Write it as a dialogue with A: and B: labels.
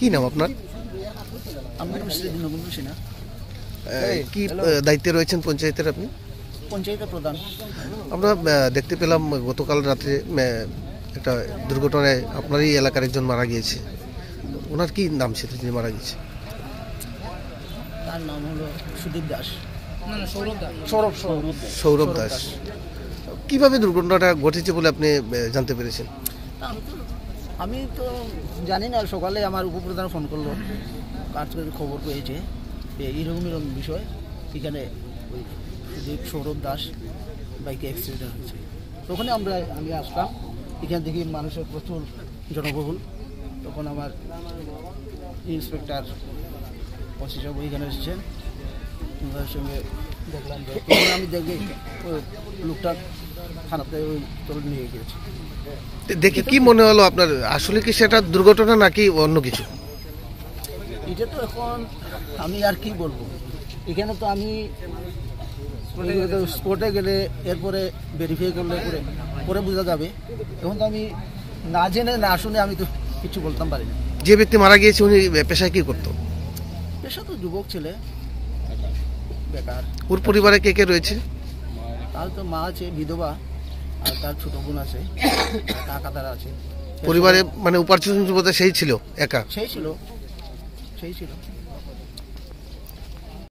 A: কি নাম আপনার? কি দায়িত্বে রয়েছেন পঞ্চায়েতের আপনি?
B: পঞ্চায়েতের প্রধান।
A: আমরা দেখতে পেলাম গতকাল রাতে একটা দুর্ঘটনায় আপনারই এলাকার একজন মারা গিয়েছে। ওনার কি নাম ছিল যিনি মারা গিয়েছে?
B: তার নাম হলো সুদীপ দাস।
A: সৌরভ দাস। কিভাবে দুর্ঘটনাটা ঘটেছে বলে আপনি জানতে পেরেছেন?
B: আমি তো জানি না, সকালে আমার উপপ্রধান ফোন করলো, কাজ করে খবর পেয়েছে এইরকম বিষয়, এখানে ওই সুদীপ সৌরভ দাস বাইকে অ্যাক্সিডেন্ট হয়েছে। তখনই আমি আসলাম, এখান থেকে মানুষের প্রচুর জনবহুল। তখন আমার ইন্সপেক্টর ওসি সাহেব ওইখানে এসেছেন, ওনার সঙ্গে দেখলাম যে আমি দেখি লোকটা থানাতে ওই তোলে নিয়ে গিয়েছে।
A: দেখে কি মনে হলো আপনার? আসলে কি সেটা দুর্ঘটনা নাকি অন্য কিছু?
B: এটা তো এখন আমি আর কি বলবো, এখানে তো আমি স্পটে গেলে এরপরে ভেরিফাই করলে পরে বোঝা যাবে। এখন তো আমি না জেনে না শুনে আমি তো কিছু বলতাম পারি না।
A: যে ব্যক্তি মারা গিয়েছে উনি পেশায় কি করতো?
B: পেশা তো যুবক ছেলে, বেকার।
A: ওর পরিবারে কে কে রয়েছে?
B: তার তো মা আছে বিধবা, আর তার ছোট বোন আছে, কাকা তারা আছে।
A: পরিবারে মানে উপার্জন সেই ছিল একা?
B: সেই ছিল।